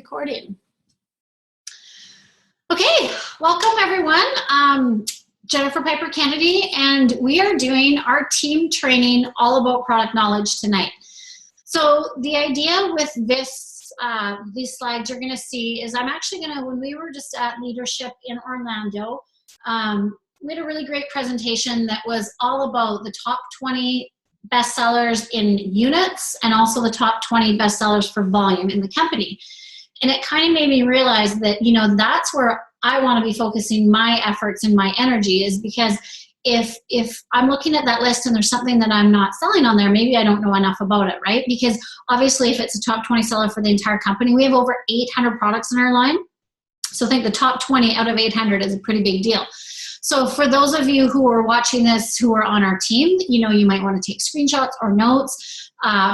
recording. Okay, welcome everyone. Jennifer Piper Kennedy, and we are doing our team training all about product knowledge tonight. So the idea with this, these slides you're going to see is I'm actually going to, when we were just at Leadership in Orlando, we had a really great presentation that was all about the top 20 bestsellers in units and also the top 20 bestsellers for volume in the company. And it kind of made me realize that, you know, that's where I want to be focusing my efforts and my energy, is because if I'm looking at that list and there's something that I'm not selling on there, maybe I don't know enough about it, right? Because obviously if it's a top 20 seller for the entire company, we have over 800 products in our line. So I think the top 20 out of 800 is a pretty big deal. So for those of you who are watching this, who are on our team, you know, you might want to take screenshots or notes.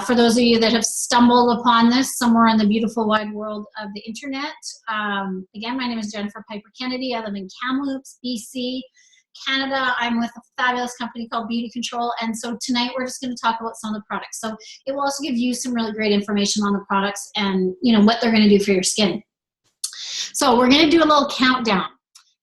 For those of you that have stumbled upon this somewhere in the beautiful wide world of the internet, again, my name is Jennifer Piper Kennedy. I live in Kamloops, BC, Canada. I'm with a fabulous company called BeautiControl, and so tonight we're just going to talk about some of the products. So it will also give you some really great information on the products and, you know, what they're going to do for your skin. So we're going to do a little countdown.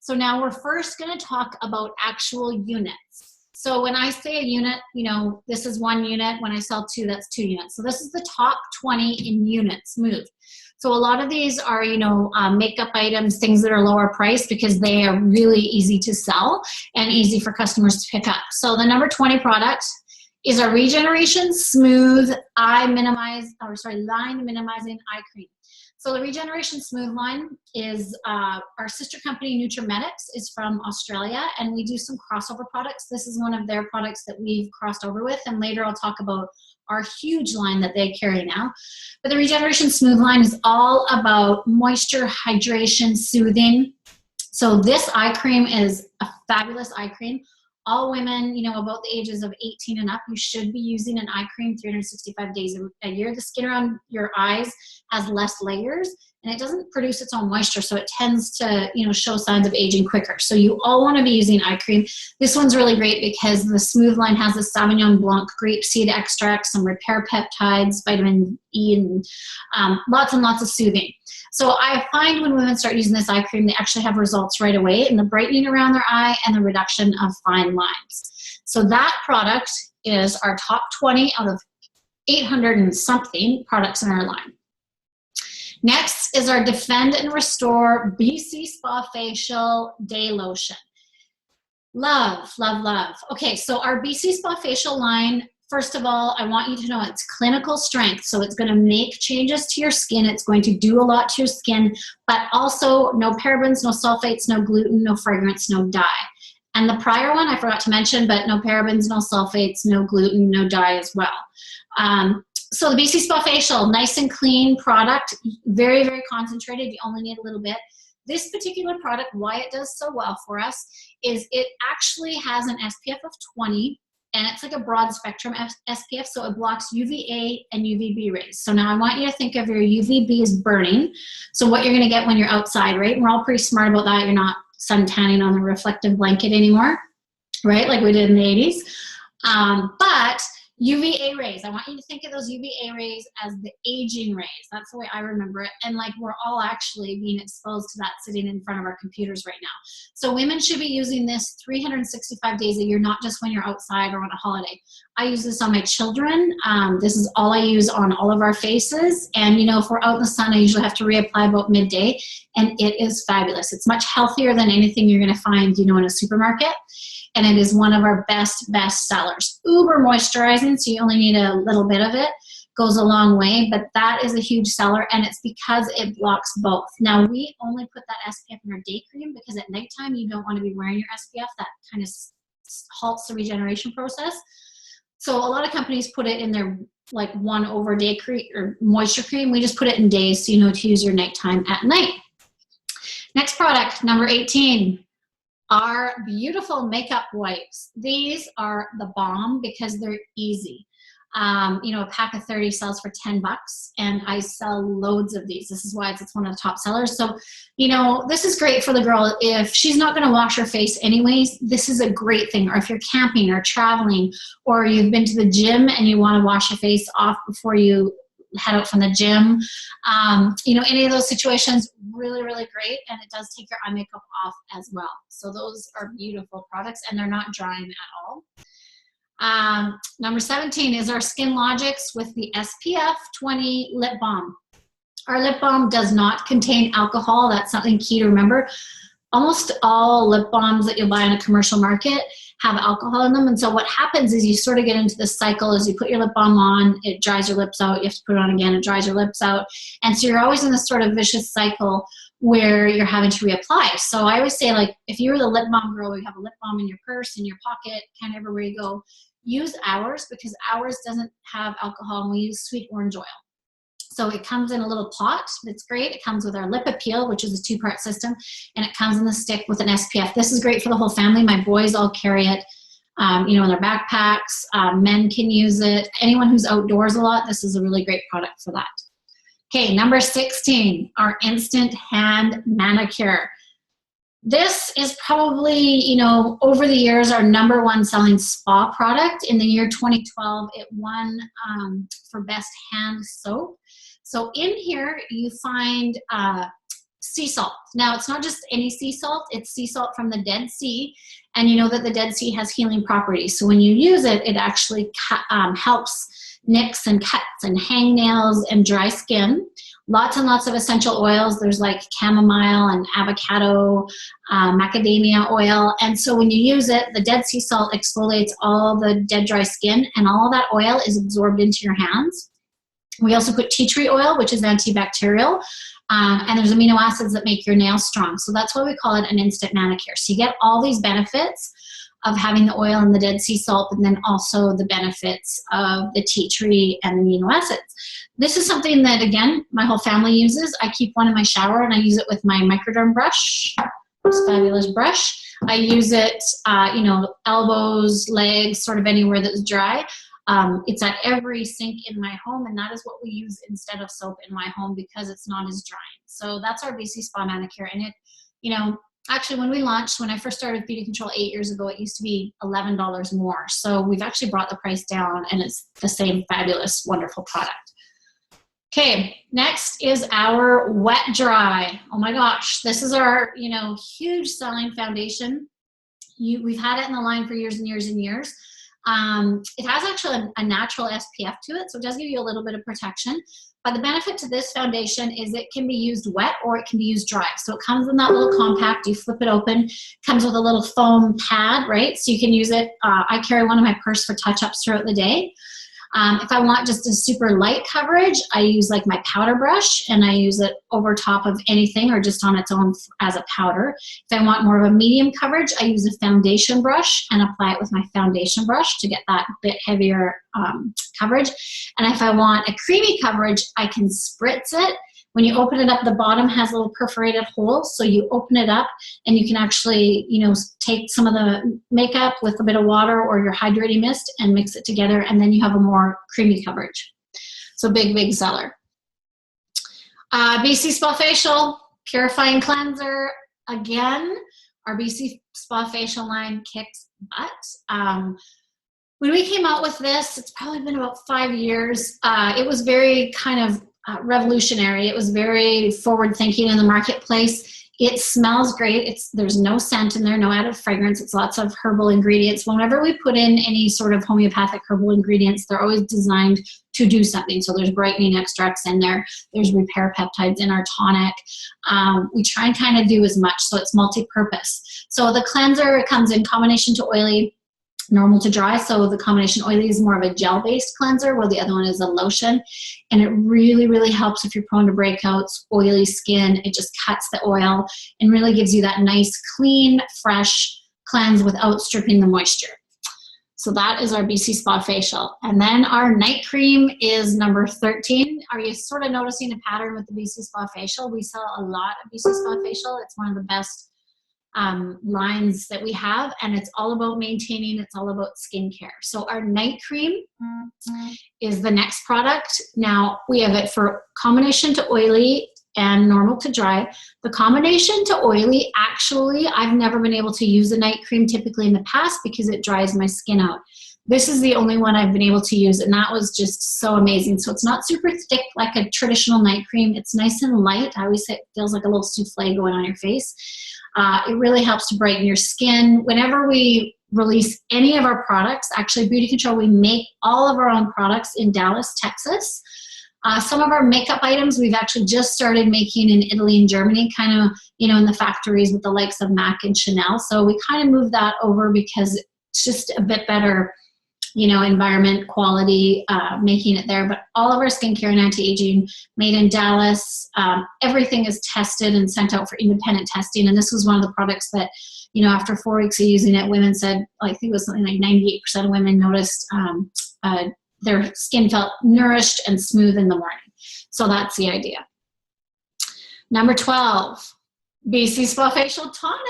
So now we're first going to talk about actual units. So when I say a unit, you know, this is one unit. When I sell two, that's 2 units. So this is the top 20 in units moved. So a lot of these are, you know, makeup items, things that are lower priced because they are really easy to sell and easy for customers to pick up. So the number 20 product is our Regeneration Smooth Line Minimizing Eye Cream. So the Regeneration Smooth line is our sister company, Nutrimetics, is from Australia, and we do some crossover products. This is one of their products that we've crossed over with, and later I'll talk about our huge line that they carry now. But the Regeneration Smooth line is all about moisture, hydration, soothing. So this eye cream is a fabulous eye cream. All women, you know, about the ages of 18 and up, you should be using an eye cream 365 days a year. The skin around your eyes has less layers and it doesn't produce its own moisture, so it tends to, you know, show signs of aging quicker. So you all want to be using eye cream. This one's really great because the Smooth line has the Sauvignon Blanc grapeseed extract, some repair peptides, vitamin E, and lots and lots of soothing. So I find when women start using this eye cream, they actually have results right away in the brightening around their eye and the reduction of fine lines. So that product is our top 20 out of 800 and something products in our line. Next is our Defend and Restore BC Spa Facial Day Lotion. Love, love, love. Okay, so our BC Spa Facial line, first of all, I want you to know it's clinical strength, so it's going to make changes to your skin. It's going to do a lot to your skin, but also no parabens, no sulfates, no gluten, no fragrance, no dye. And the prior one I forgot to mention, but no parabens, no sulfates, no gluten, no dye as well. So the BC Spa Facial, nice and clean product, very, very concentrated. You only need a little bit. This particular product, why it does so well for us, is it actually has an SPF of 20, and it's like a broad spectrum SPF, so it blocks UVA and UVB rays. So now I want you to think of your UVB as burning, so what you're gonna get when you're outside, right? And we're all pretty smart about that. You're not sun tanning on the reflective blanket anymore, right? Like we did in the 80s. But UVA rays, I want you to think of those UVA rays as the aging rays. That's the way I remember it. And like we're all actually being exposed to that sitting in front of our computers right now. So women should be using this 365 days a year, not just when you're outside or on a holiday. I use this on my children. This is all I use on all of our faces. And you know, if we're out in the sun, I usually have to reapply about midday, and it is fabulous. It's much healthier than anything you're gonna find, you know, in a supermarket. And it is one of our best sellers. Uber moisturizing, so you only need a little bit of it. Goes a long way, but that is a huge seller, and it's because it blocks both. Now, we only put that SPF in our day cream because at nighttime you don't want to be wearing your SPF. That kind of halts the regeneration process. So a lot of companies put it in their like 1 over day cream or moisture cream. We just put it in days, so you know to use your nighttime at night. Next product, number 18. Our beautiful makeup wipes. These are the bomb because they're easy. You know, a pack of 30 sells for 10 bucks, and I sell loads of these. This is why it's one of the top sellers. So, you know, this is great for the girl. If she's not going to wash her face anyways, this is a great thing. Or if you're camping or traveling, or you've been to the gym and you want to wash your face off before you head out from the gym. You know, any of those situations, really, really great. And it does take your eye makeup off as well. So those are beautiful products, and they're not drying at all. Number 17 is our Skin Logics with the SPF 20 lip balm. Our lip balm does not contain alcohol. That's something key to remember. Almost all lip balms that you'll buy in a commercial market have alcohol in them. And so what happens is you sort of get into this cycle as you put your lip balm on, it dries your lips out, you have to put it on again, it dries your lips out. And so you're always in this sort of vicious cycle where you're having to reapply. So I always say, like, if you're the lip balm girl, you have a lip balm in your purse, in your pocket, kind of everywhere you go, use ours, because ours doesn't have alcohol, and we use sweet orange oil. So it comes in a little pot. It's great. It comes with our lip appeal, which is a 2-part system, and it comes in the stick with an SPF. This is great for the whole family. My boys all carry it, you know, in their backpacks. Men can use it. Anyone who's outdoors a lot, this is a really great product for that. Okay, number 16, our Instant Hand Manicure. This is probably, you know, over the years, our #1 selling spa product. In the year 2012, it won for best hand soap. So in here, you find sea salt. Now, it's not just any sea salt. It's sea salt from the Dead Sea. And you know that the Dead Sea has healing properties. So when you use it, it actually helps nicks and cuts and hangnails and dry skin. Lots and lots of essential oils. There's like chamomile and avocado, macadamia oil. And so when you use it, the Dead Sea salt exfoliates all the dead, dry skin, and all that oil is absorbed into your hands. We also put tea tree oil, which is antibacterial, and there's amino acids that make your nails strong. So that's why we call it an instant manicure. So you get all these benefits of having the oil and the Dead Sea salt, and then also the benefits of the tea tree and the amino acids. This is something that, again, my whole family uses. I keep one in my shower, and I use it with my microderm brush, this fabulous brush. I use it, you know, elbows, legs, sort of anywhere that's dry. It's at every sink in my home, and that is what we use instead of soap in my home because it's not as drying. So that's our BC Spa Manicure. And it, you know, actually when we launched, when I first started with BeautiControl 8 years ago, it used to be $11 more. So we've actually brought the price down, and it's the same fabulous, wonderful product. Okay, next is our Wet Dry. Oh my gosh, this is our, you know, huge selling foundation. We've had it in the line for years and years and years. It has actually a natural SPF to it, so it does give you a little bit of protection. But the benefit to this foundation is it can be used wet or it can be used dry. So it comes in that little compact, you flip it open, comes with a little foam pad, right? So you can use it. I carry one in my purse for touch-ups throughout the day. If I want just a super light coverage, I use like my powder brush, and I use it over top of anything or just on its own as a powder. If I want more of a medium coverage, I use a foundation brush and apply it with my foundation brush to get that bit heavier coverage. And if I want a creamy coverage, I can spritz it. When you open it up, the bottom has little perforated holes, so you open it up and you can actually, you know, take some of the makeup with a bit of water or your hydrating mist and mix it together, and then you have a more creamy coverage. So big, big seller. BC Spa Facial, Purifying Cleanser. Again, our BC Spa Facial line kicks butt. When we came out with this, it's probably been about 5 years. It was very kind of revolutionary. It was very forward thinking in the marketplace. It smells great. There's no scent in there, no added fragrance. It's lots of herbal ingredients. Whenever we put in any sort of homeopathic herbal ingredients, they're always designed to do something. So there's brightening extracts in there. There's repair peptides in our tonic. We try and kind of do as much. So it's multi-purpose. So the cleanser, it comes in combination to oily, normal to dry. So the combination oily is more of a gel-based cleanser, while the other one is a lotion. And it really, really helps if you're prone to breakouts, oily skin. It just cuts the oil and really gives you that nice, clean, fresh cleanse without stripping the moisture. So that is our BC Spa Facial. And then our night cream is number 13. Are you sort of noticing a pattern with the BC Spa Facial? We sell a lot of BC Spa Facial. It's one of the best lines that we have, and it's all about maintaining, it's all about skincare. So our night cream is the next product. Now we have it for combination to oily and normal to dry. The combination to oily, actually, I've never been able to use a night cream typically in the past because it dries my skin out. This is the only one I've been able to use, and that was just so amazing. So it's not super thick like a traditional night cream. It's nice and light. I always say it feels like a little souffle going on your face. It really helps to brighten your skin. Whenever we release any of our products, actually BeautiControl, we make all of our own products in Dallas, Texas. Some of our makeup items we've actually just started making in Italy and Germany, kind of, you know, in the factories with the likes of MAC and Chanel. So we kind of moved that over because it's just a bit better, you know, environment quality, making it there. But all of our skincare and anti-aging made in Dallas. Everything is tested and sent out for independent testing. And this was one of the products that, you know, after 4 weeks of using it, women said, I think it was something like 98% of women noticed their skin felt nourished and smooth in the morning. So that's the idea. Number 12, BC Spa Facial Tonic.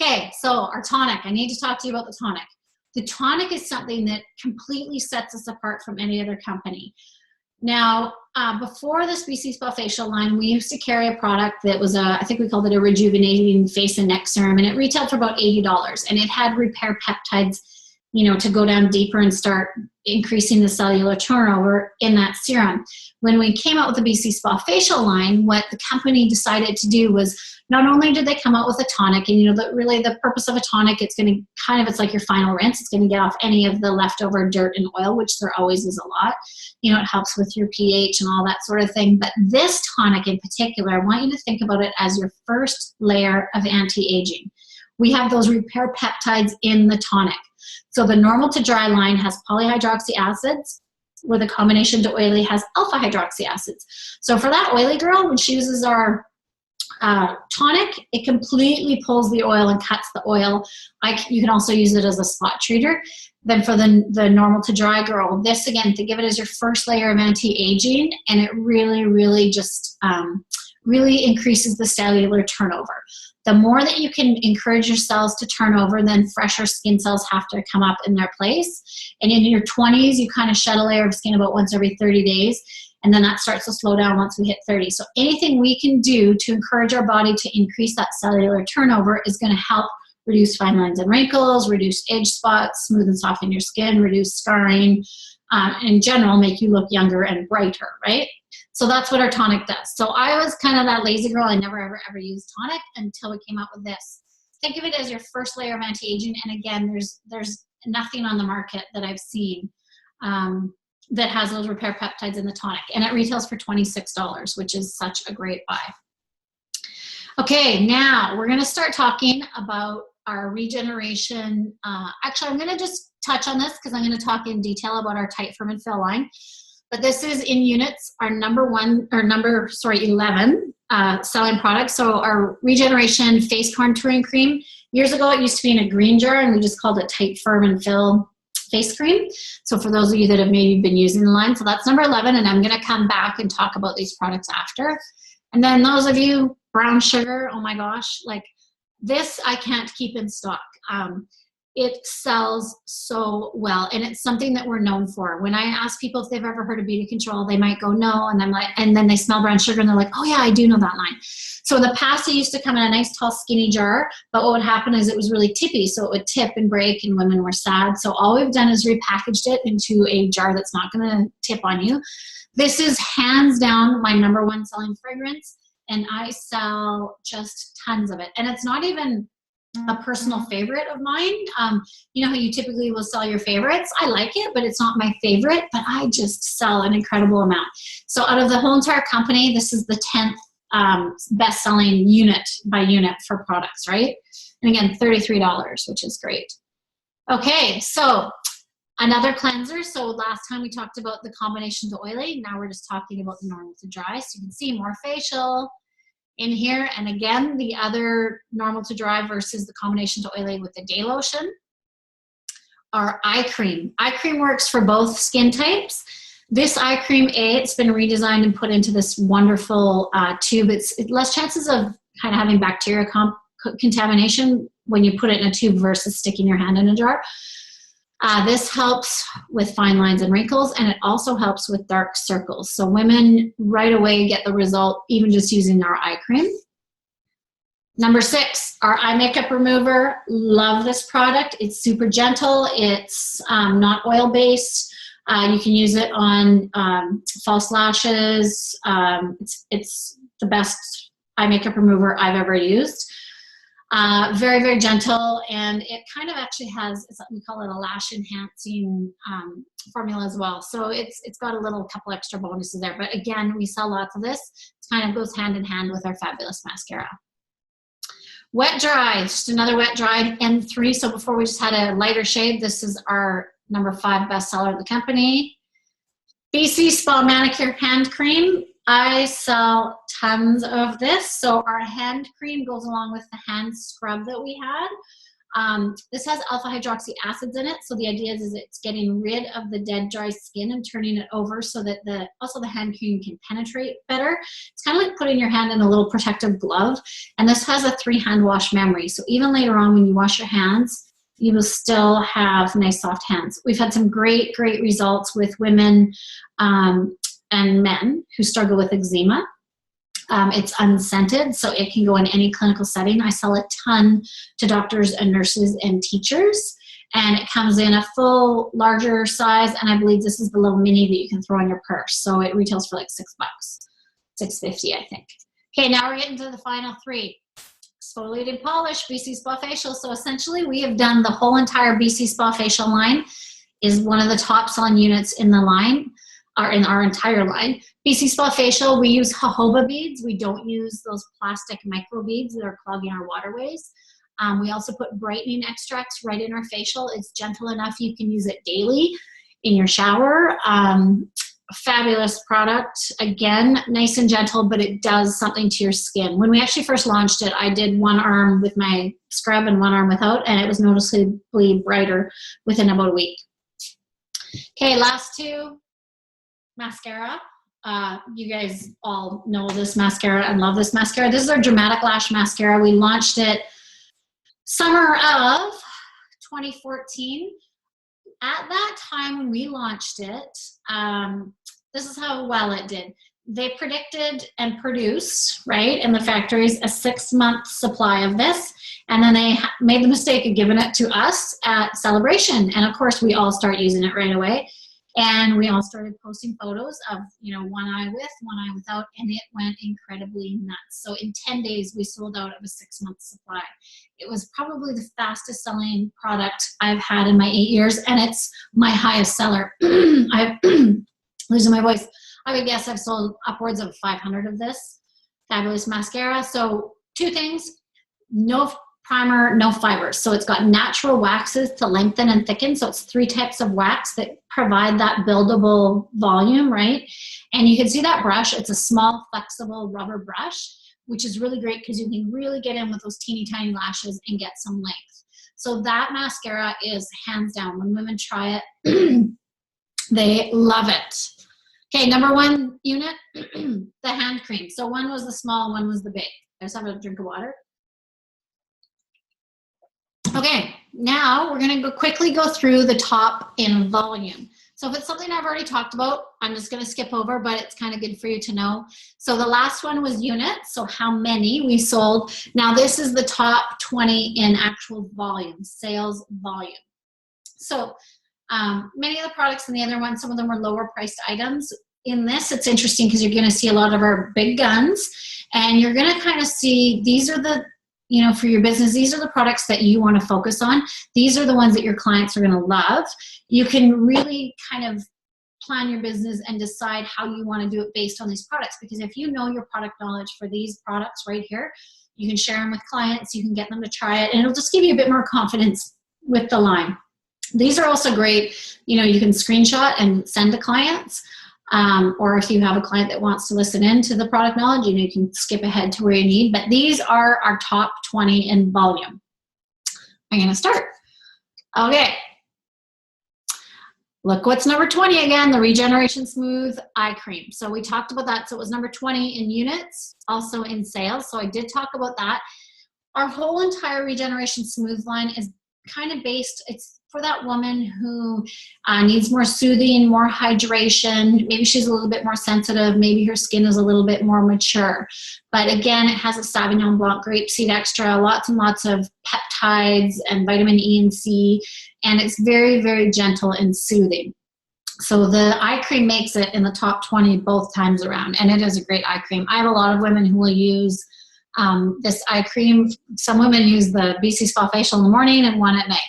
Okay, so our tonic, I need to talk to you about the tonic. The tonic is something that completely sets us apart from any other company. Now, before this BC Spa Facial line, we used to carry a product that was I think we called it a rejuvenating face and neck serum, and it retailed for about $80, and it had repair peptides, you know, to go down deeper and start increasing the cellular turnover in that serum. When we came out with the BC Spa Facial line, what the company decided to do was, not only did they come out with a tonic, and you know, really the purpose of a tonic, it's going to kind of, it's like your final rinse. It's going to get off any of the leftover dirt and oil, which there always is a lot. You know, it helps with your pH and all that sort of thing. But this tonic in particular, I want you to think about it as your first layer of anti-aging. We have those repair peptides in the tonic. So the normal to dry line has polyhydroxy acids, where the combination to oily has alpha hydroxy acids. So for that oily girl, when she uses our tonic, it completely pulls the oil and cuts the oil. You can also use it as a spot treater. Then for the normal to dry girl, this again, think of it as your first layer of anti-aging, and it really, really just really increases the cellular turnover. The more that you can encourage your cells to turn over, then fresher skin cells have to come up in their place. And in your 20s, you kind of shed a layer of skin about once every 30 days. And then that starts to slow down once we hit 30. So anything we can do to encourage our body to increase that cellular turnover is going to help reduce fine lines and wrinkles, reduce age spots, smooth and soften your skin, reduce scarring, in general, make you look younger and brighter, right? So that's what our tonic does. So I was kind of that lazy girl. I never, ever used tonic until we came out with this. Think of it as your first layer of anti-aging. And again, there's nothing on the market that I've seen that has those repair peptides in the tonic. And it retails for $26, which is such a great buy. Okay, now we're going to start talking about our Regeneration. Actually, I'm going to just touch on this because I'm going to talk in detail about our Tight, Firm, and Fill line. But this is in units, our number 11 selling product. So our Regeneration Face Contouring Cream. Years ago, it used to be in a green jar, and we just called it Tight, Firm, and Fill Face Cream. So for those of you that have maybe been using the line, so that's number 11, and I'm going to come back and talk about these products after. And then those of you, brown sugar, oh my gosh, like this I can't keep in stock. It sells so well, and it's something that we're known for. When I ask people if they've ever heard of BeautiControl, they might go no, and I'm like, and then they smell brown sugar and they're like, oh yeah, I do know that line. So in the past, it used to come in a nice tall skinny jar, but what would happen is it was really tippy, so it would tip and break, and women were sad. So all we've done is repackaged it into a jar that's not going to tip on you. This is hands down my number 1 selling fragrance, and I sell just tons of it. And it's not even a personal favorite of mine. You know how you typically will sell your favorites? I like it, but it's not my favorite, but I just sell an incredible amount. So out of the whole entire company, this is the 10th best-selling unit by unit for products, right? And again, $33, which is great. Okay, so another cleanser. So last time we talked about the combination to oily. Now we're just talking about the normal to dry. So you can see more facial in here, and again, the other normal to dry versus the combination to oily with the day lotion. Our eye cream. Eye cream works for both skin types. This eye cream, it's been redesigned and put into this wonderful tube. It's less chances of kind of having bacteria contamination when you put it in a tube versus sticking your hand in a jar. This helps with fine lines and wrinkles, and it also helps with dark circles. So women right away get the result even just using our eye cream. Number 6, our eye makeup remover. Love this product. It's super gentle. It's not oil-based. You can use it on false lashes. It's the best eye makeup remover I've ever used. Very, very gentle, and it kind of actually has, we call it a lash enhancing formula as well. So it's got a couple extra bonuses there. But again, we sell lots of this. It kind of goes hand in hand with our fabulous mascara. Wet dry, just another wet dry N3. So before we just had a lighter shade, this is our number 5 bestseller at the company. BC Spa Manicure Hand Cream. I sell tons of this. So our hand cream goes along with the hand scrub that we had. This has alpha hydroxy acids in it. So the idea is it's getting rid of the dead, dry skin and turning it over so that also the hand cream can penetrate better. It's kind of like putting your hand in a little protective glove. And this has a 3 hand wash memory. So even later on when you wash your hands, you will still have nice soft hands. We've had some great, great results with women and men who struggle with eczema. It's unscented, so it can go in any clinical setting. I sell a ton to doctors and nurses and teachers, and it comes in a full, larger size, and I believe this is the little mini that you can throw in your purse. So it retails for like $6, $6.50, I think. Okay, now we're getting to the final 3. Exfoliating polish, BC Spa Facial. So essentially, we have done the whole entire BC Spa Facial line. Is one of the top selling units in the line, or in our entire line. BC Spa Facial, we use jojoba beads. We don't use those plastic micro beads that are clogging our waterways. We also put brightening extracts right in our facial. It's gentle enough you can use it daily in your shower. Fabulous product. Again, nice and gentle, but it does something to your skin. When we actually first launched it, I did one arm with my scrub and one arm without, and it was noticeably brighter within about a week. Okay, last 2. Mascara. You guys all know this mascara and love this mascara. This is our Dramatic Lash Mascara. We launched it summer of 2014. At that time when we launched it, this is how well it did. They predicted and produced, right, in the factories, a 6-month supply of this. And then they made the mistake of giving it to us at Celebration. And of course, we all start using it right away. And we all started posting photos of, one eye with, one eye without, and it went incredibly nuts. So in 10 days, we sold out of a 6-month supply. It was probably the fastest selling product I've had in my 8 years, and it's my highest seller. I'm losing my voice. I would guess I've sold upwards of 500 of this fabulous mascara. So 2 things, no primer, no fibers. So it's got natural waxes to lengthen and thicken. So it's 3 types of wax that provide that buildable volume, right? And you can see that brush. It's a small, flexible rubber brush, which is really great because you can really get in with those teeny tiny lashes and get some length. So that mascara is hands down. When women try it, they love it. Okay, number 1 unit, the hand cream. So one was the small, one was the big. I just have a drink of water. Okay, now we're going to quickly go through the top in volume. So if it's something I've already talked about, I'm just going to skip over, but it's kind of good for you to know. So the last one was units, so how many we sold. Now this is the top 20 in actual volume, sales volume. So many of the products in the other one, some of them were lower priced items. In this, it's interesting because you're going to see a lot of our big guns, and you're going to kind of see these are the, for your business, these are the products that you want to focus on. These are the ones that your clients are going to love. You can really kind of plan your business and decide how you want to do it based on these products. Because if you know your product knowledge for these products right here, you can share them with clients, you can get them to try it, and it'll just give you a bit more confidence with the line. These are also great. You can screenshot and send to clients. Or if you have a client that wants to listen in to the product knowledge, you can skip ahead to where you need. But these are our top 20 in volume. I'm going to start. Okay. Look what's number 20 again, the Regeneration Smooth Eye Cream. So we talked about that. So it was number 20 in units, also in sales. So I did talk about that. Our whole entire Regeneration Smooth line is kind of based, it's for that woman who needs more soothing, more hydration. Maybe she's a little bit more sensitive. Maybe her skin is a little bit more mature. But again, it has a Sauvignon Blanc grapeseed extra, lots and lots of peptides and vitamin E and C, and it's very, very gentle and soothing. So the eye cream makes it in the top 20 both times around, and it is a great eye cream. I have a lot of women who will use this eye cream. Some women use the BC Spa Facial in the morning and one at night.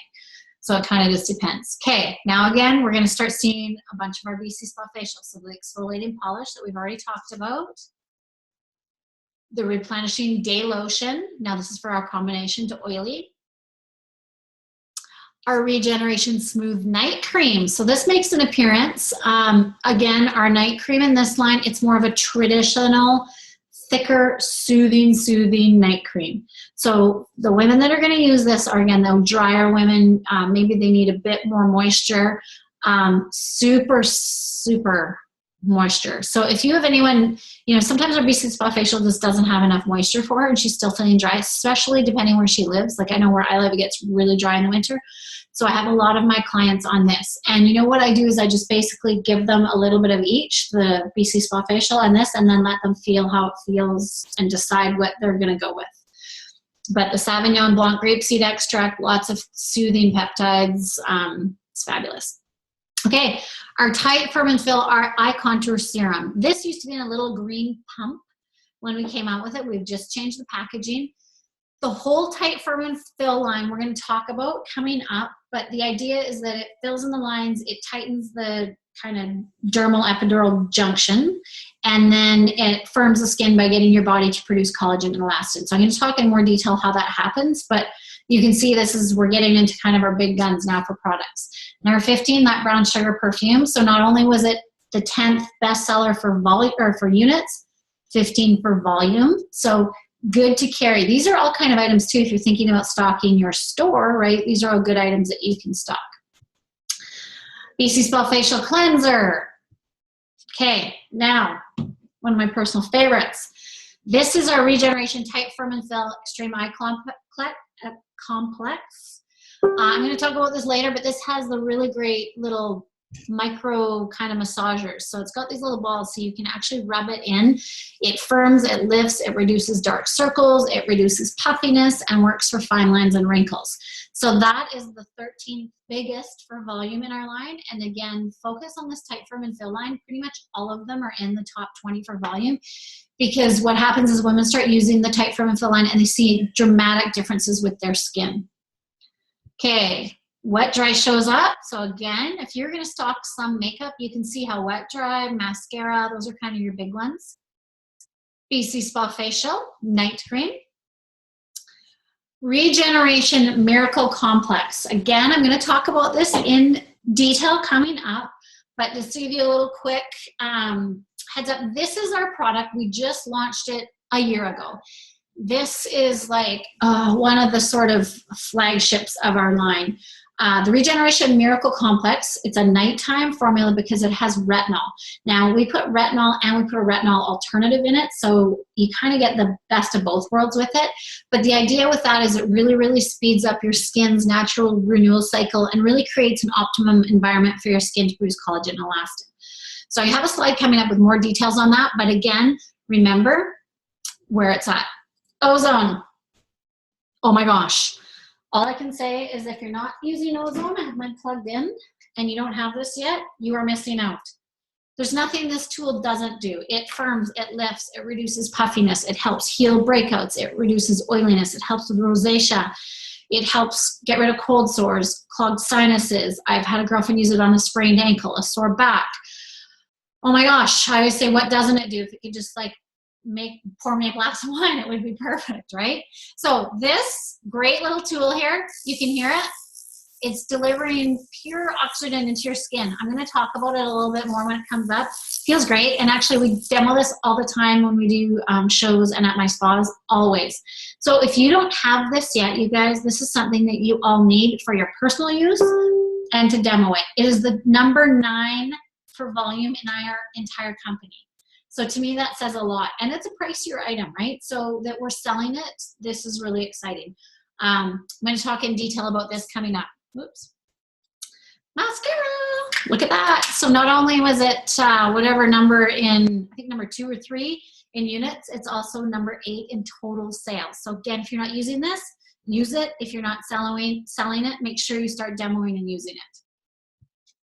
So it kind of just depends. Okay, now again, we're going to start seeing a bunch of our BC Spa Facials. So the exfoliating polish that we've already talked about. The replenishing day lotion. Now this is for our combination to oily. Our Regeneration Smooth Night Cream. So this makes an appearance. Again, our night cream in this line, it's more of a traditional, thicker, soothing night cream. So the women that are going to use this are, again, the drier women. Maybe they need a bit more moisture. Super moisture. So if you have anyone, sometimes our BC Spa Facial just doesn't have enough moisture for her and she's still feeling dry, especially depending where she lives. Like I know where I live, it gets really dry in the winter. So I have a lot of my clients on this. And what I do is I just basically give them a little bit of each, the BC Spa Facial and this, and then let them feel how it feels and decide what they're going to go with. But the Sauvignon Blanc grapeseed extract, lots of soothing peptides. It's fabulous. Okay, our Tight Firm and Fill, our Eye Contour Serum. This used to be in a little green pump when we came out with it. We've just changed the packaging. The whole Tight Firm and Fill line we're going to talk about coming up, but the idea is that it fills in the lines, it tightens the kind of dermal epidural junction, and then it firms the skin by getting your body to produce collagen and elastin. So I'm going to talk in more detail how that happens, but you can see we're getting into kind of our big guns now for products. Number 15, that brown sugar perfume. So not only was it the 10th bestseller for volume or for units, 15 for volume. So good to carry. These are all kind of items too if you're thinking about stocking your store, right? These are all good items that you can stock. BC Spa Facial Cleanser. Okay, now one of my personal favorites. This is our Regeneration Tight Firm and Fill Extreme Eye Complex. I'm going to talk about this later, but this has the really great little micro kind of massagers. So it's got these little balls so you can actually rub it in. It firms, it lifts, it reduces dark circles, it reduces puffiness, and works for fine lines and wrinkles. So that is the 13th biggest for volume in our line. And again, focus on this Tight Firm and Fill line. Pretty much all of them are in the top 20 for volume, because what happens is women start using the Tight Firm and Fill line and they see dramatic differences with their skin. Okay, wet dry shows up. So again, if you're going to stock some makeup, you can see how wet dry, mascara, those are kind of your big ones. BC Spa Facial Night Cream. Regeneration Miracle Complex. Again, I'm going to talk about this in detail coming up, but just to give you a little quick heads up, this is our product. We just launched it a year ago. This is like one of the sort of flagships of our line. The Regeneration Miracle Complex, it's a nighttime formula because it has retinol. Now, we put retinol and we put a retinol alternative in it, so you kind of get the best of both worlds with it. But the idea with that is it really, really speeds up your skin's natural renewal cycle and really creates an optimum environment for your skin to produce collagen and elastin. So I have a slide coming up with more details on that, but again, remember where it's at. Ozone. Oh my gosh. All I can say is if you're not using ozone, I have mine plugged in, and you don't have this yet, you are missing out. There's nothing this tool doesn't do. It firms, it lifts, it reduces puffiness, it helps heal breakouts, it reduces oiliness, it helps with rosacea, it helps get rid of cold sores, clogged sinuses. I've had a girlfriend use it on a sprained ankle, a sore back. Oh my gosh, I always say, what doesn't it do? If it could just like pour me a glass of wine, it would be perfect, right? So this great little tool here, you can hear it. It's delivering pure oxygen into your skin. I'm going to talk about it a little bit more when it comes up. Feels great. And actually, we demo this all the time when we do shows and at my spas, always. So if you don't have this yet, you guys, this is something that you all need for your personal use and to demo it. It is the number 9 for volume in our entire company. So to me, that says a lot. And it's a pricier item, right? So that we're selling it, this is really exciting. I'm going to talk in detail about this coming up. Oops. Mascara. Look at that. So not only was it whatever number in, I think number 2 or 3 in units, it's also number 8 in total sales. So again, if you're not using this, use it. If you're not selling it, make sure you start demoing and using it.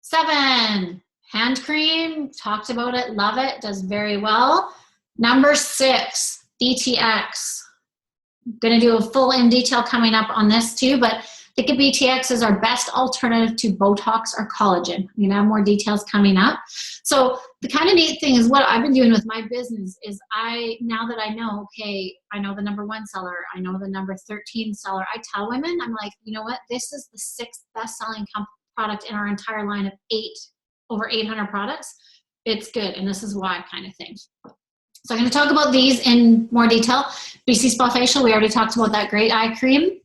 7, hand cream. Talked about it. Love it. Does very well. Number 6, BTX. I'm going to do a full in detail coming up on this too, but think of BTX as our best alternative to Botox or collagen. I'm going to have more details coming up. So the kind of neat thing is what I've been doing with my business is now that I know, okay, I know the number 1 seller, I know the number 13 seller, I tell women, I'm like, you know what, this is the 6th best selling product in our entire line of over 800 products. It's good, and this is why kind of thing. So I'm going to talk about these in more detail. BC Spa Facial, we already talked about that great eye cream.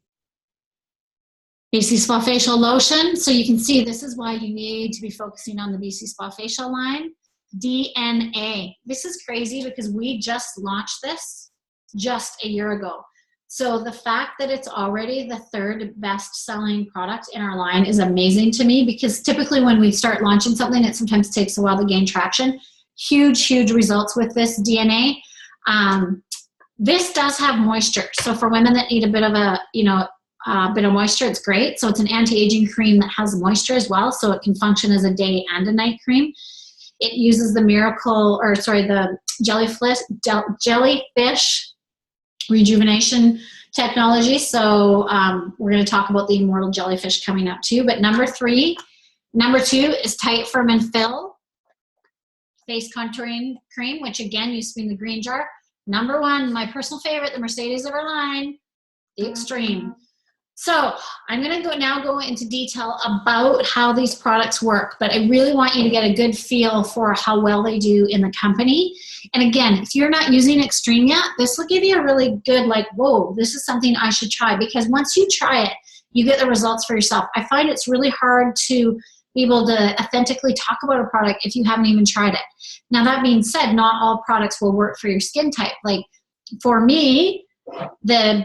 BC Spa Facial Lotion. So you can see this is why you need to be focusing on the BC Spa Facial line. DNA. This is crazy because we just launched this just a year ago. So the fact that it's already the 3rd best selling product in our line is amazing to me, because typically when we start launching something, it sometimes takes a while to gain traction. Huge, huge results with this DNA. This does have moisture. So for women that need a bit of bit of moisture, it's great. So it's an anti-aging cream that has moisture as well, so it can function as a day and a night cream. It uses the the jellyfish rejuvenation technology. So we're going to talk about the Immortal Jellyfish coming up too. But number 2 is Tight, Firm, and Fill Face Contouring Cream, which again used to be in the green jar. Number 1, my personal favorite, the Mercedes of our line, the Extreme. So I'm going to now go into detail about how these products work, but I really want you to get a good feel for how well they do in the company. And again, if you're not using Extreme yet, this will give you a really good, like, whoa, this is something I should try, because once you try it, you get the results for yourself. I find it's really hard to be able to authentically talk about a product if you haven't even tried it. Now, that being said, not all products will work for your skin type. Like for me,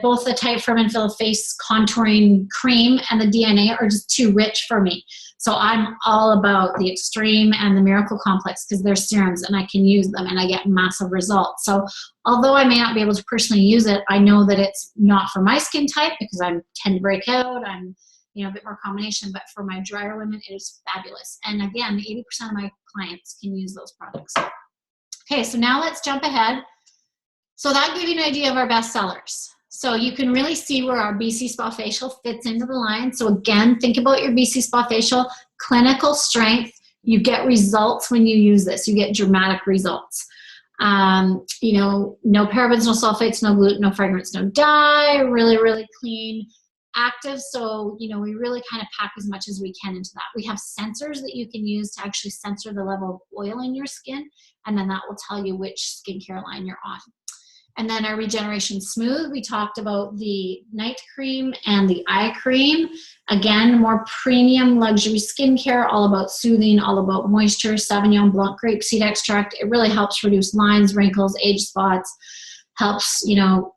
both the Tight, Firm, and Fill Face Contouring Cream and the DNA are just too rich for me. So I'm all about the Extreme and the Miracle Complex because they're serums and I can use them and I get massive results. So although I may not be able to personally use it, I know that it's not for my skin type because I tend to break out. I'm a bit more combination, but for my drier women, it is fabulous. And again, 80% of my clients can use those products. Okay, so now let's jump ahead. So that gives you an idea of our best sellers. So you can really see where our BC Spa Facial fits into the line. So again, think about your BC Spa Facial, clinical strength. You get results when you use this. You get dramatic results. No parabens, no sulfates, no gluten, no fragrance, no dye, really, really clean, active. So, we really kind of pack as much as we can into that. We have sensors that you can use to actually sensor the level of oil in your skin. And then that will tell you which skincare line you're on. And then our Regeneration Smooth, we talked about the night cream and the eye cream. Again, more premium luxury skincare, all about soothing, all about moisture, Sauvignon Blanc grapeseed extract. It really helps reduce lines, wrinkles, age spots, helps,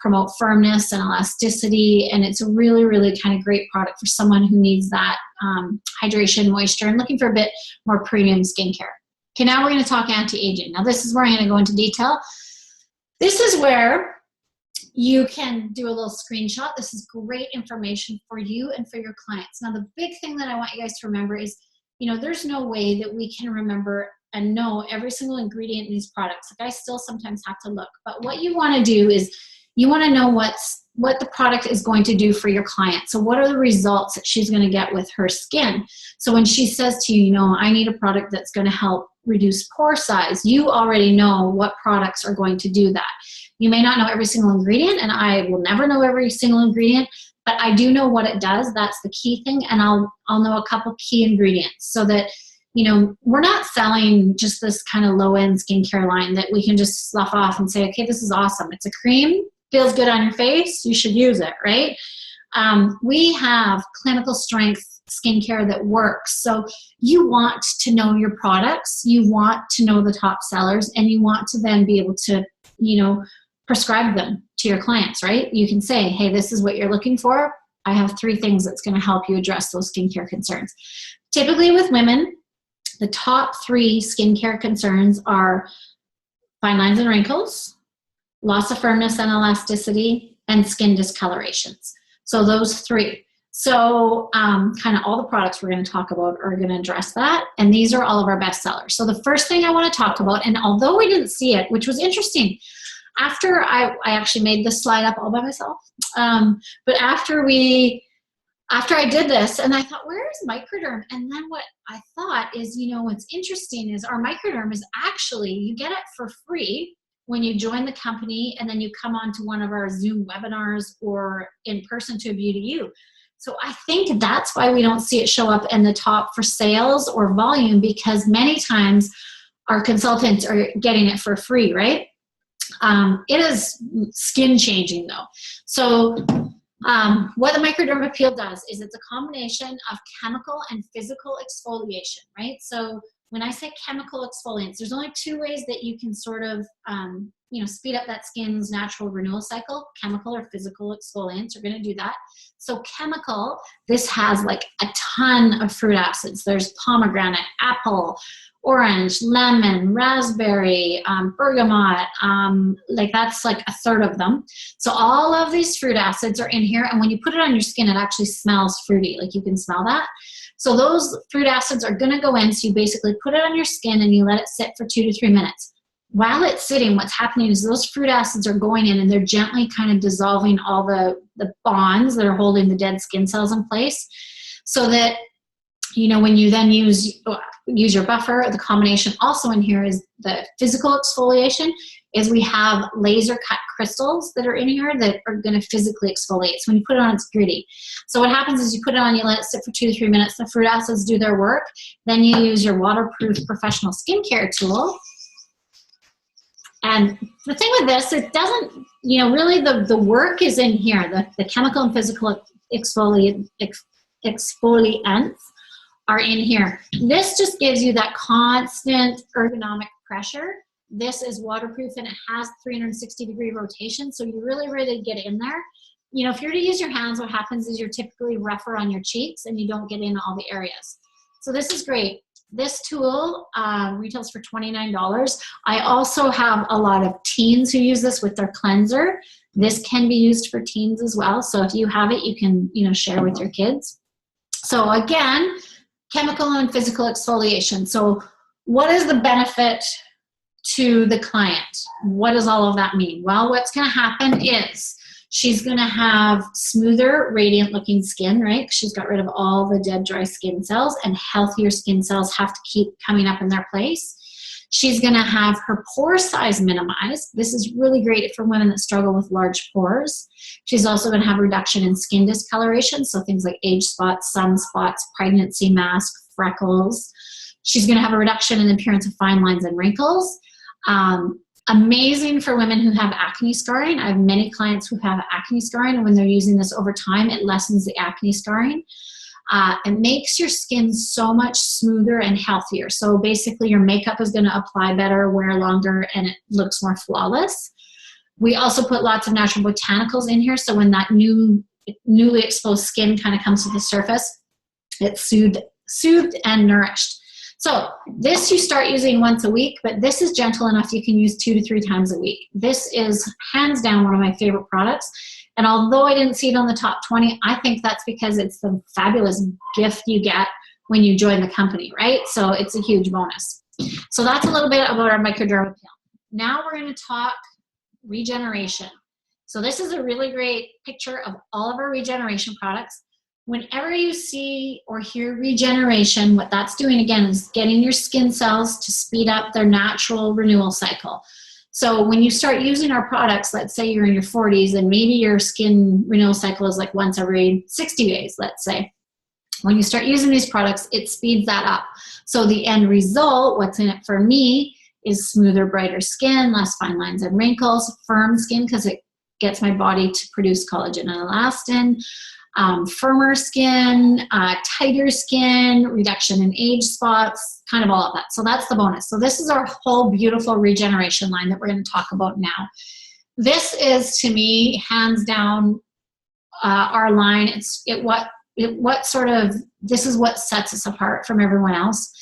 promote firmness and elasticity. And it's a really, really kind of great product for someone who needs that hydration, moisture, and looking for a bit more premium skincare. Okay, now we're going to talk anti-aging. Now this is where I'm going to go into detail. This is where you can do a little screenshot. This is great information for you and for your clients. Now, the big thing that I want you guys to remember is, there's no way that we can remember and know every single ingredient in these products. Like I still sometimes have to look. But what you want to do is you want to know what the product is going to do for your client. So what are the results that she's going to get with her skin? So when she says to you, I need a product that's going to help reduce pore size, you already know what products are going to do that. You may not know every single ingredient, and I will never know every single ingredient, but I do know what it does. That's the key thing, and I'll know a couple key ingredients so that, we're not selling just this kind of low-end skincare line that we can just slough off and say, okay, this is awesome. It's a cream, feels good on your face, you should use it, right? We have clinical strength skincare that works. So you want to know your products, you want to know the top sellers, and you want to then be able to, prescribe them to your clients, right? You can say, hey, this is what you're looking for. I have 3 things that's going to help you address those skincare concerns. typically with women, the top 3 skincare concerns are fine lines and wrinkles, loss of firmness and elasticity, and skin discolorations. So those 3. So kind of all the products we're going to talk about are going to address that. And these are all of our best sellers. So the first thing I want to talk about, and although we didn't see it, which was interesting, after I actually made this slide up all by myself, but after I did this, and I thought, where is microderm? And then what I thought is, you know, what's interesting is our microderm is actually, you get it for free when you join the company, and then you come on to one of our Zoom webinars or in person to a Beauty U. So I think that's why we don't see it show up in the top for sales or volume, because many times our consultants are getting it for free, right? It is skin changing though. So what the microderm appeal does is it's a combination of chemical and physical exfoliation, right? So when I say chemical exfoliants, there's only 2 ways that you can sort of, you know, speed up that skin's natural renewal cycle. Chemical or physical exfoliants are going to do that. So chemical, this has like a ton of fruit acids. There's pomegranate, apple, orange, lemon, raspberry, bergamot, like that's like a third of them. So all of these fruit acids are in here, and when you put it on your skin, it actually smells fruity, like you can smell that. So those fruit acids are going to go in, so you basically put it on your skin and you let it sit for 2 to 3 minutes. While it's sitting, what's happening is those fruit acids are going in and they're gently kind of dissolving all the bonds that are holding the dead skin cells in place, so that, you know, when you then use your buffer, the combination also in here is the physical exfoliation, is we have laser cut crystals that are in here that are going to physically exfoliate. So when you put it on, it's gritty. So what happens is you put it on, you let it sit for 2 to 3 minutes, the fruit acids do their work, then you use your waterproof professional skincare tool. And the thing with this, it doesn't, you know, really the work is in here. The chemical and physical exfoliants are in here. This just gives you that constant ergonomic pressure. This is waterproof and it has 360-degree rotation, so you really get in there. You know, if you're to use your hands, what happens is you're typically rougher on your cheeks and you don't get in all the areas. So this is great. This tool retails for $29. I also have a lot of teens who use this with their cleanser. This can be used for teens as well. So if you have it, you can, you know, share with your kids. So again, chemical and physical exfoliation. So what is the benefit to the client? What does all of that mean? Well, what's going to happen is she's going to have smoother, radiant looking skin, right? She's got rid of all the dead, dry skin cells, and healthier skin cells have to keep coming up in their place. She's going to have her pore size minimized. This is really great for women that struggle with large pores. She's also going to have a reduction in skin discoloration, so things like age spots, sunspots, pregnancy mask, freckles. She's going to have a reduction in the appearance of fine lines and wrinkles. Amazing for women who have acne scarring. I have many clients who have acne scarring, and when they're using this over time, it lessens the acne scarring. It makes your skin so much smoother and healthier. So basically your makeup is going to apply better, wear longer, and it looks more flawless. We also put lots of natural botanicals in here, so when that newly exposed skin kind of comes to the surface, it's soothed and nourished. So this you start using once a week, but this is gentle enough you can use 2 to 3 times a week. This is hands down one of my favorite products. And although I didn't see it on the top 20, I think that's because it's the fabulous gift you get when you join the company, right? So it's a huge bonus. So that's a little bit about our microderm appeal. Now we're going to talk regeneration. So this is a really great picture of all of our regeneration products. Whenever you see or hear regeneration, what that's doing again is getting your skin cells to speed up their natural renewal cycle. So when you start using our products, let's say you're in your 40s and maybe your skin renewal cycle is like once every 60 days, let's say. When you start using these products, it speeds that up. So the end result, what's in it for me, is smoother, brighter skin, less fine lines and wrinkles, firm skin because it gets my body to produce collagen and elastin, firmer skin, tighter skin, reduction in age spots, kind of all of that. So that's the bonus. So this is our whole beautiful regeneration line that we're going to talk about now. This is, to me, hands down, our line. It this is what sets us apart from everyone else.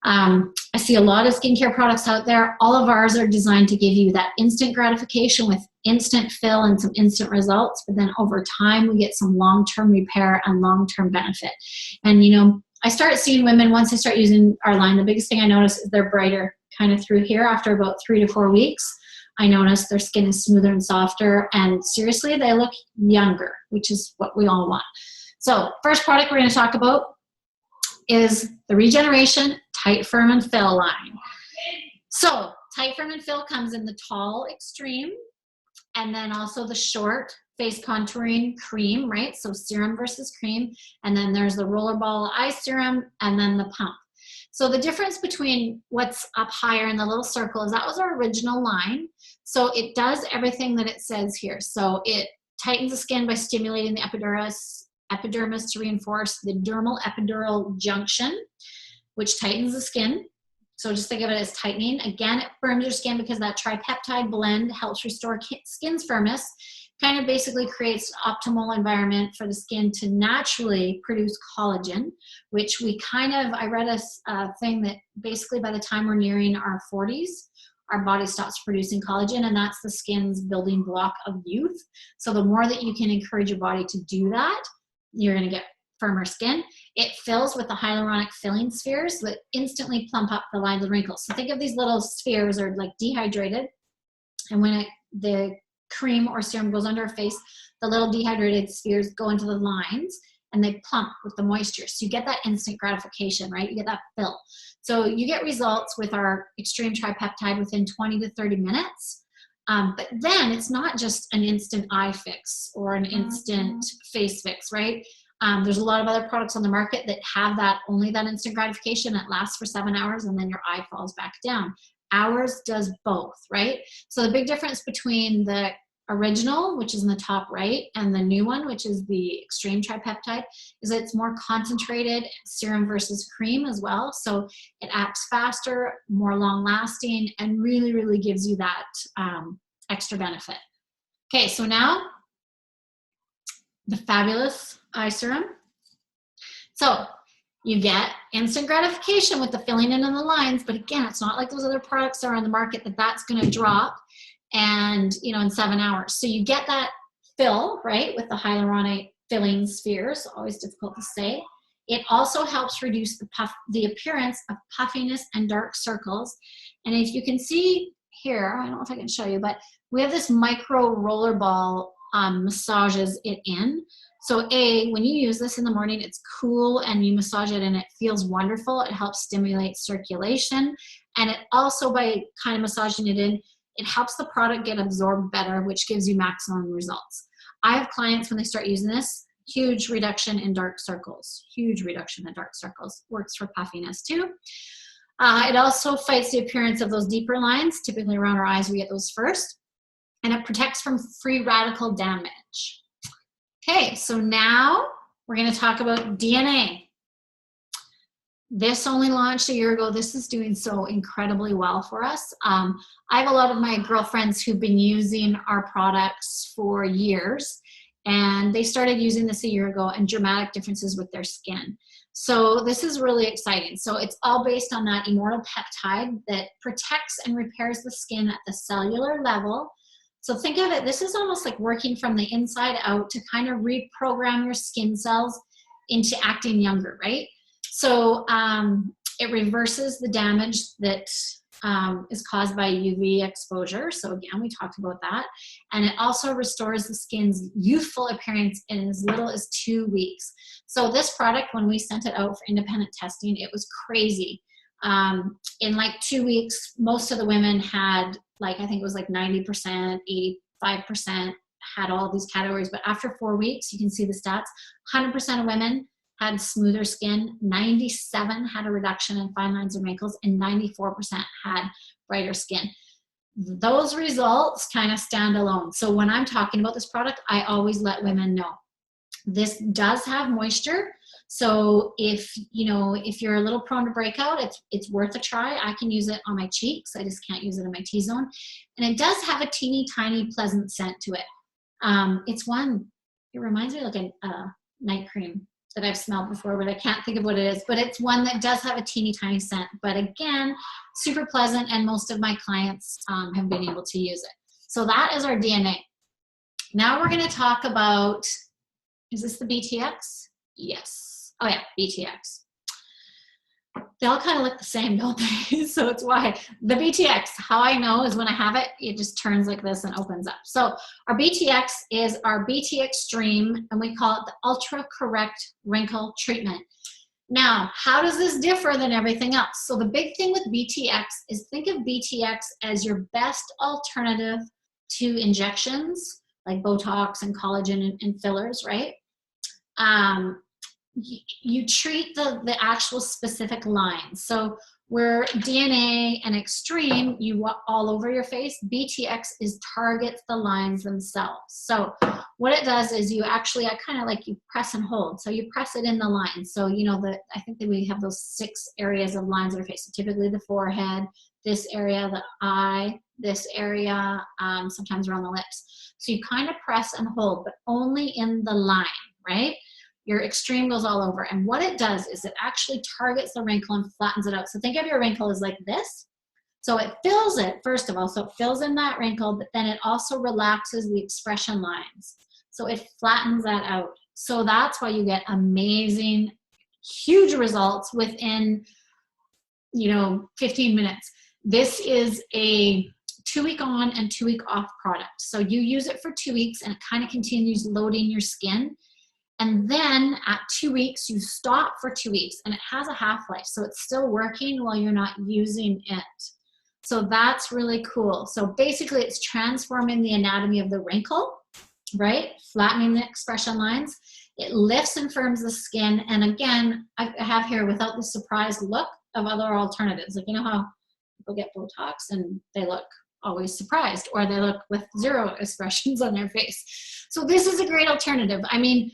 I see a lot of skincare products out there. All of ours are designed to give you that instant gratification with instant fill and some instant results, but then over time we get some long-term repair and long-term benefit. And you know, I start seeing women, once they start using our line, the biggest thing I notice is they're brighter kind of through here after about 3 to 4 weeks. I notice their skin is smoother and softer, and seriously, they look younger, which is what we all want. So first product we're going to talk about is the Regeneration Tight, Firm, and Fill line. So Tight, Firm, and Fill comes in the tall extreme, and then also the short face contouring cream, right? So serum versus cream, and then there's the rollerball eye serum, and then the pump. So the difference between what's up higher in the little circle is that was our original line. So it does everything that it says here. So it tightens the skin by stimulating the epidermis to reinforce the dermal epidural junction, which tightens the skin. So just think of it as tightening. Again, it firms your skin because that tripeptide blend helps restore skin's firmness, kind of basically creates an optimal environment for the skin to naturally produce collagen, which we I read a thing that basically by the time we're nearing our 40s, our body stops producing collagen, and that's the skin's building block of youth. So the more that you can encourage your body to do that, you're going to get firmer skin. It fills with the hyaluronic filling spheres that instantly plump up the lines and wrinkles. So think of these little spheres are like dehydrated, and when the cream or serum goes under our face, the little dehydrated spheres go into the lines and they plump with the moisture. So you get that instant gratification, right? You get that fill. So you get results with our extreme tripeptide within 20 to 30 minutes. But then it's not just an instant eye fix or an instant face fix, right? There's a lot of other products on the market that have only that instant gratification that lasts for 7 hours and then your eye falls back down. Ours does both, right? So the big difference between the original, which is in the top right, and the new one, which is the extreme tripeptide, is that it's more concentrated serum versus cream as well. So it acts faster, more long lasting, and really, really gives you that extra benefit. Okay, so now the fabulous eye serum. So you get instant gratification with the filling in and the lines, but again, it's not like those other products that are on the market that's going to drop and, you know, in 7 hours. So you get that fill, right, with the hyaluronic filling spheres, always difficult to say. It also helps reduce the appearance of puffiness and dark circles. And if you can see here, I don't know if I can show you, but we have this micro roller ball massages it in. So when you use this in the morning, it's cool and you massage it and it feels wonderful. It helps stimulate circulation. And it also, by kind of massaging it in, it helps the product get absorbed better, which gives you maximum results. I have clients when they start using this, huge reduction in dark circles. Huge reduction in dark circles. Works for puffiness too. It also fights the appearance of those deeper lines. Typically around our eyes, we get those first. And it protects from free radical damage. Okay, so now we're going to talk about DNA. This only launched a year ago. This is doing so incredibly well for us. I have a lot of my girlfriends who've been using our products for years, and they started using this a year ago, and dramatic differences with their skin. So this is really exciting. So it's all based on that Immortal Peptide that protects and repairs the skin at the cellular level. So think of it, this is almost like working from the inside out to kind of reprogram your skin cells into acting younger, right? So it reverses the damage that is caused by UV exposure. So again, we talked about that. And it also restores the skin's youthful appearance in as little as 2 weeks. So this product, when we sent it out for independent testing, it was crazy. In like 2 weeks, most of the women had, like, I think it was like 90%, 85% had all these categories. But after 4 weeks, you can see the stats, 100% of women had smoother skin, 97 had a reduction in fine lines and wrinkles, and 94% had brighter skin. Those results kind of stand alone. So when I'm talking about this product, I always let women know this does have moisture. So if you're a little prone to breakout, it's worth a try. I can use it on my cheeks. I just can't use it in my T-zone. And it does have a teeny tiny pleasant scent to it. It reminds me of like a night cream. that I've smelled before, but I can't think of what it is. But it's one that does have a teeny tiny scent. But again, super pleasant, and most of my clients have been able to use it. So that is our DNA. Now we're going to talk about, is this the BTX? Yes. Oh yeah, BTX. They all kind of look the same, don't they? So it's why. The BTX, how I know is when I have it, it just turns like this and opens up. So our BTX is our BT Extreme, and we call it the Ultra Correct Wrinkle Treatment. Now, how does this differ than everything else? So the big thing with BTX is think of BTX as your best alternative to injections like Botox and collagen and fillers, right? You treat the actual specific lines. So where DNA and Extreme, you want all over your face, BTX targets the lines themselves. So what it does is you actually, I kind of like you press and hold. So you press it in the lines. So, you know, I think that we have those 6 areas of lines on our face. So typically the forehead, this area, the eye, this area, sometimes around the lips. So you kind of press and hold, but only in the line, right? Your Extreme goes all over. And what it does is it actually targets the wrinkle and flattens it out. So think of your wrinkle as like this. So it fills it, first of all, so it fills in that wrinkle, but then it also relaxes the expression lines. So it flattens that out. So that's why you get amazing, huge results within, you know, 15 minutes. This is a 2-week on and 2-week off product. So you use it for 2 weeks and it kind of continues loading your skin. And then at 2 weeks, you stop for 2 weeks, and it has a half-life. So it's still working while you're not using it. So that's really cool. So basically it's transforming the anatomy of the wrinkle, right? Flattening the expression lines. It lifts and firms the skin. And again, I have here without the surprised look of other alternatives. Like, you know how people get Botox and they look always surprised, or they look with 0 expressions on their face. So this is a great alternative. I mean,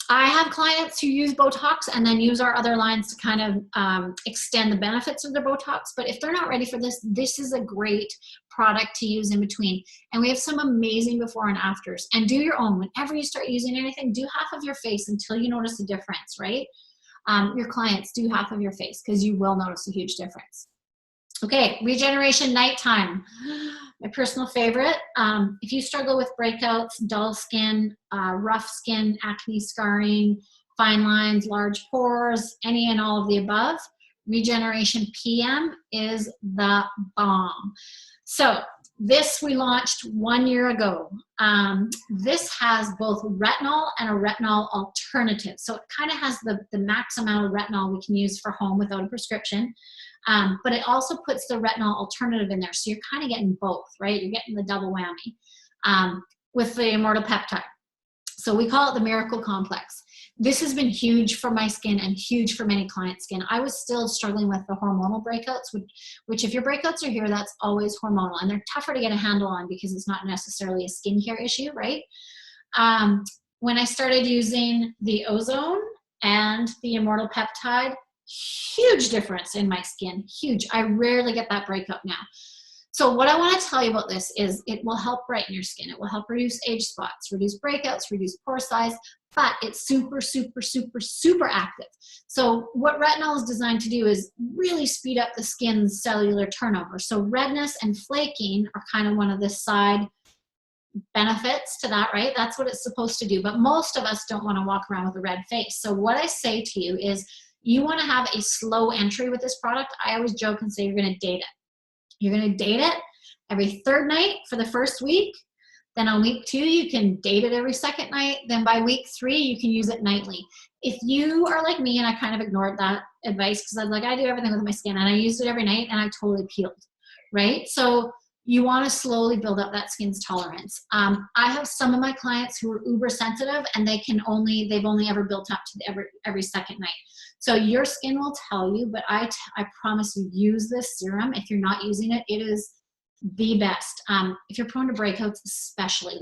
I have clients who use Botox and then use our other lines to kind of extend the benefits of their Botox. But if they're not ready for this, this is a great product to use in between. And we have some amazing before and afters. And do your own. Whenever you start using anything, do half of your face until you notice a difference, right? Your clients, do half of your face because you will notice a huge difference. Okay, Regeneration Nighttime. My personal favorite. If you struggle with breakouts, dull skin, rough skin, acne, scarring, fine lines, large pores, any and all of the above, Regeneration PM is the bomb. So this we launched 1 year ago. This has both retinol and a retinol alternative. So it kind of has the max amount of retinol we can use for home without a prescription. But it also puts the retinol alternative in there. So you're kind of getting both, right? You're getting the double whammy with the Immortal Peptide. So we call it the Miracle Complex. This has been huge for my skin and huge for many clients' skin. I was still struggling with the hormonal breakouts, which if your breakouts are here, that's always hormonal. And they're tougher to get a handle on because it's not necessarily a skincare issue, right? When I started using the Ozone and the Immortal Peptide, huge difference in my skin, huge. I rarely get that breakout now. So what I want to tell you about this is it will help brighten your skin. It will help reduce age spots, reduce breakouts, reduce pore size, but it's super, super, super, super active. So what retinol is designed to do is really speed up the skin's cellular turnover. So redness and flaking are kind of one of the side benefits to that, right? That's what it's supposed to do. But most of us don't want to walk around with a red face. So what I say to you is you want to have a slow entry with this product. I always joke and say you're going to date it. You're going to date it every 3rd night for the first week. Then on week 2, you can date it every 2nd night. Then by week 3, you can use it nightly. If you are like me, and I kind of ignored that advice because I was like, I do everything with my skin, and I used it every night, and I totally peeled, right? So you want to slowly build up that skin's tolerance. I have some of my clients who are uber sensitive, and they've only ever built up to every 2nd night. So your skin will tell you, but I promise you, use this serum. If you're not using it, it is the best. If you're prone to breakouts, especially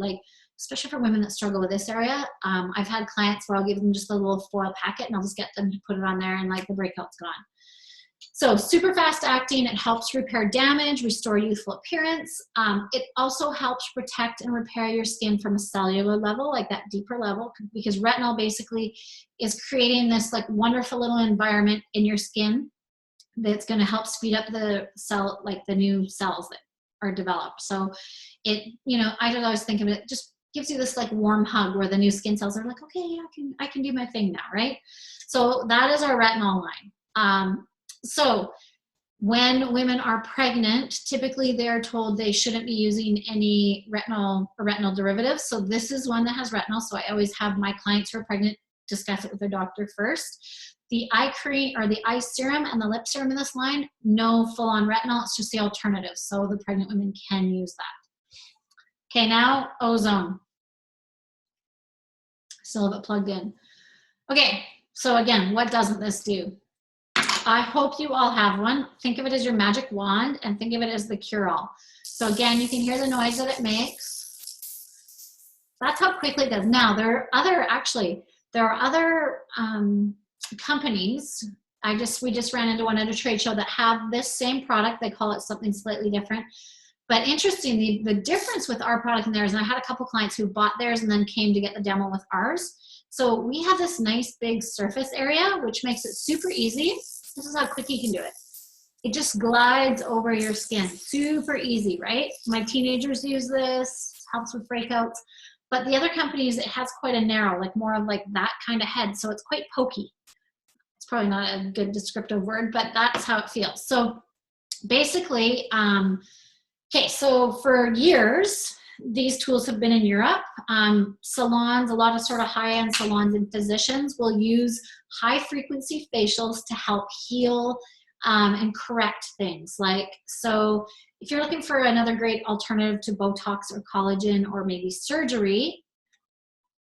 for women that struggle with this area, I've had clients where I'll give them just a little foil packet and I'll just get them to put it on there and like the breakout's gone. So super fast acting, it helps repair damage, restore youthful appearance. It also helps protect and repair your skin from a cellular level, like that deeper level, because retinol basically is creating this like wonderful little environment in your skin that's going to help speed up the cell, like the new cells that are developed. So it, you know, I don't always think of it, just gives you this like warm hug where the new skin cells are like, okay, yeah, I can do my thing now, right? So that is our retinol line. So when women are pregnant, typically they're told they shouldn't be using any retinol or retinol derivatives. So this is one that has retinol. So I always have my clients who are pregnant discuss it with their doctor first. The eye cream or the eye serum and the lip serum in this line, no full-on retinol. It's just the alternative. So the pregnant women can use that. Okay, now ozone. Still have it plugged in. Okay, so again, what doesn't this do? I hope you all have one. Think of it as your magic wand and think of it as the cure-all. So again, you can hear the noise that it makes. That's how quickly it does. Now, there are other companies. We just ran into one at a trade show that have this same product. They call it something slightly different. But interestingly, the difference with our product and theirs, and I had a couple clients who bought theirs and then came to get the demo with ours. So we have this nice big surface area, which makes it super easy. This is how quick you can do it. It just glides over your skin. Super easy, right? My teenagers use this, helps with breakouts. But the other companies, it has quite a narrow, like more of like that kind of head. So it's quite pokey. It's probably not a good descriptive word, but that's how it feels. So basically, okay, so for years, these tools have been in Europe. Salons, a lot of sort of high-end salons and physicians will use high-frequency facials to help heal and correct things. Like, so if you're looking for another great alternative to Botox or collagen or maybe surgery,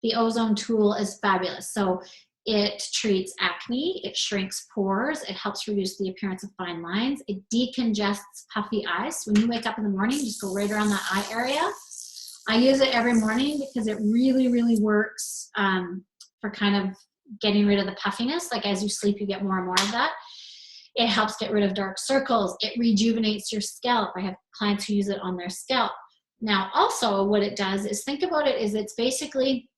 the ozone tool is fabulous. So it treats acne, it shrinks pores, it helps reduce the appearance of fine lines, it decongests puffy eyes. When you wake up in the morning, just go right around that eye area. I use it every morning because it really, really works for kind of getting rid of the puffiness. Like as you sleep, you get more and more of that. It helps get rid of dark circles. It rejuvenates your scalp. I have clients who use it on their scalp. Now, also what it does is, think about it, is it's basically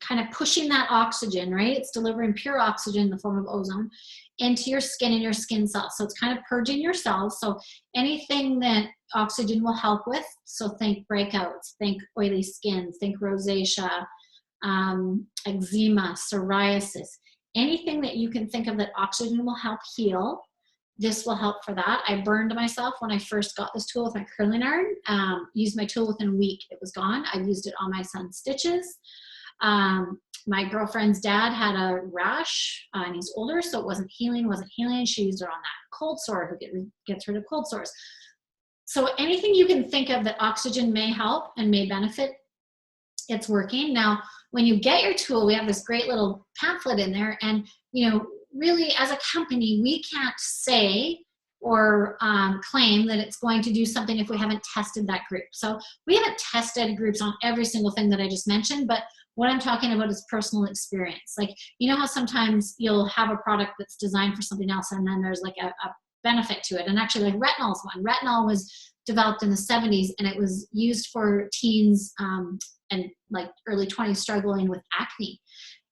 kind of pushing that oxygen, right? It's delivering pure oxygen in the form of ozone into your skin and your skin cells. So it's kind of purging your cells. So anything that oxygen will help with, so think breakouts, think oily skin, think rosacea, eczema, psoriasis, anything that you can think of that oxygen will help heal, this will help for that. I burned myself when I first got this tool with my curling iron. Used my tool within a week, it was gone. I used it on my son's stitches. My girlfriend's dad had a rash and he's older, so it wasn't healing. She used it on that cold sore who gets rid of cold sores. So anything you can think of that oxygen may help and may benefit, it's working. Now, when you get your tool, we have this great little pamphlet in there, and you know, really as a company, we can't say or claim that it's going to do something if we haven't tested that group. So we haven't tested groups on every single thing that I just mentioned, but what I'm talking about is personal experience. Like, you know how sometimes you'll have a product that's designed for something else and then there's like a benefit to it. And actually, like retinol is one. Retinol was developed in the 70s and it was used for teens and like early 20s struggling with acne.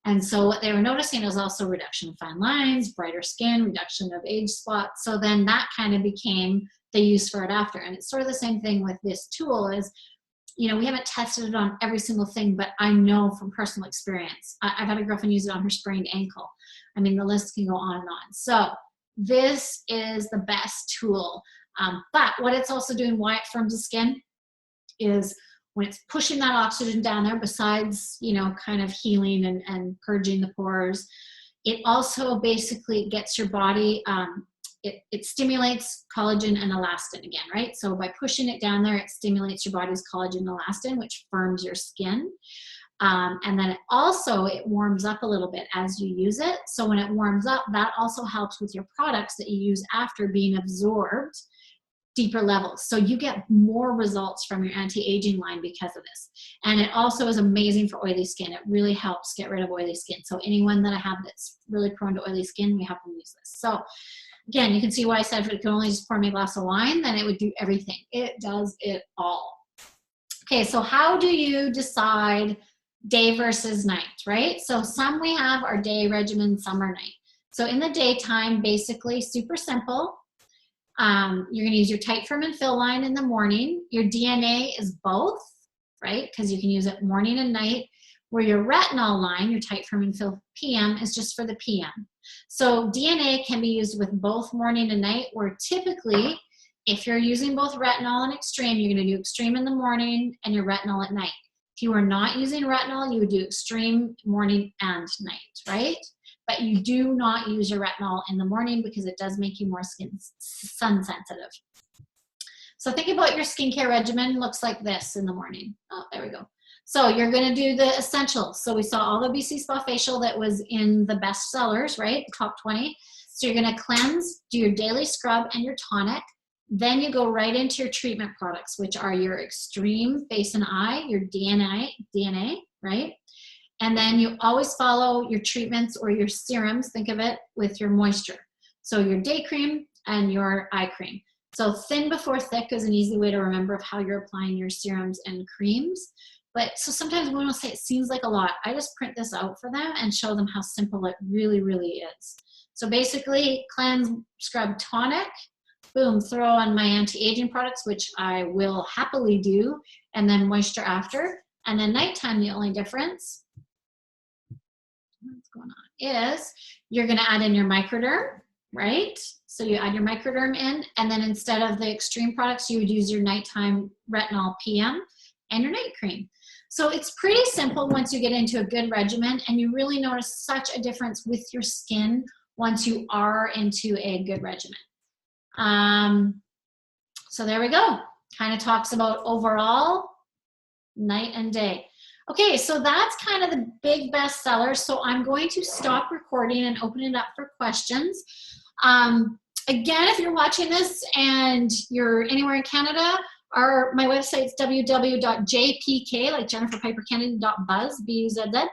And so what they were noticing was also reduction of fine lines, brighter skin, reduction of age spots. So then that kind of became the use for it after. And it's sort of the same thing with this tool is, you know, we haven't tested it on every single thing, but I know from personal experience. I've had a girlfriend use it on her sprained ankle. I mean, the list can go on and on. So this is the best tool. But what it's also doing, why it firms the skin, is when it's pushing that oxygen down there, besides, you know, kind of healing and purging the pores, it also basically gets your body, it stimulates collagen and elastin again, right? So by pushing it down there, it stimulates your body's collagen and elastin, which firms your skin. And then it warms up a little bit as you use it. So when it warms up, that also helps with your products that you use after being absorbed deeper levels. So you get more results from your anti-aging line because of this. And it also is amazing for oily skin. It really helps get rid of oily skin. So anyone that I have that's really prone to oily skin, we have them use this. So again, you can see why I said if it could only just pour me a glass of wine, then it would do everything. It does it all. Okay, so how do you decide day versus night, right? So some we have our day regimen, some are night. So in the daytime, basically super simple. You're gonna use your Tight, Firm, and Fill line in the morning. Your DNA is both, right? Because you can use it morning and night. Where your retinol line, your Tight, Firm, and Fill PM, is just for the PM. So DNA can be used with both morning and night, where typically, if you're using both retinol and extreme, you're gonna do extreme in the morning and your retinol at night. If you are not using retinol, you would do extreme morning and night, right? But you do not use your retinol in the morning because it does make you more sun sensitive. So think about your skincare regimen. Looks like this in the morning. Oh, there we go. So you're gonna do the essentials. So we saw all the BC Spa facial that was in the best sellers, right? The top 20. So you're gonna cleanse, do your daily scrub and your tonic. Then you go right into your treatment products, which are your extreme face and eye, your DNA, right? And then you always follow your treatments or your serums, think of it, with your moisture. So your day cream and your eye cream. So thin before thick is an easy way to remember of how you're applying your serums and creams. But so sometimes women will say it seems like a lot. I just print this out for them and show them how simple it really, really is. So basically cleanse, scrub, tonic, boom, throw on my anti-aging products, which I will happily do, and then moisture after. And then nighttime, the only difference, what's going on, is you're gonna add in your microderm, right? So you add your microderm in, and then instead of the extreme products, you would use your nighttime retinol PM and your night cream. So it's pretty simple once you get into a good regimen, and you really notice such a difference with your skin once you are into a good regimen. So there we go. Kind of talks about overall night and day. Okay, so that's kind of the big best sellers. So I'm going to stop recording and open it up for questions. Again, if you're watching this and you're anywhere in Canada, my website's www.jpk, like Jennifer Piper Kennedy.buzz, B-U-Z-Z.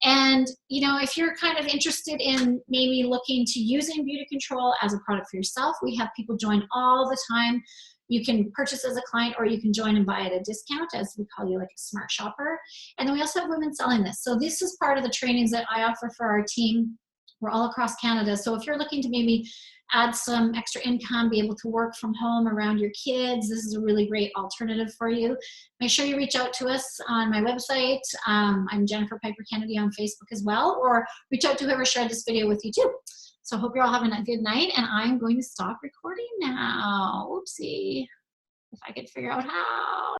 And, you know, if you're kind of interested in maybe looking to using BeautiControl as a product for yourself, we have people join all the time. You can purchase as a client, or you can join and buy at a discount, as we call you like a smart shopper. And then we also have women selling this. So this is part of the trainings that I offer for our team. We're all across Canada. So if you're looking to maybe add some extra income, be able to work from home around your kids, this is a really great alternative for you. Make sure you reach out to us on my website. I'm Jennifer Piper Kennedy on Facebook as well, or reach out to whoever shared this video with you too. So I hope you're all having a good night, and I'm going to stop recording now. Oopsie, if I could figure out how.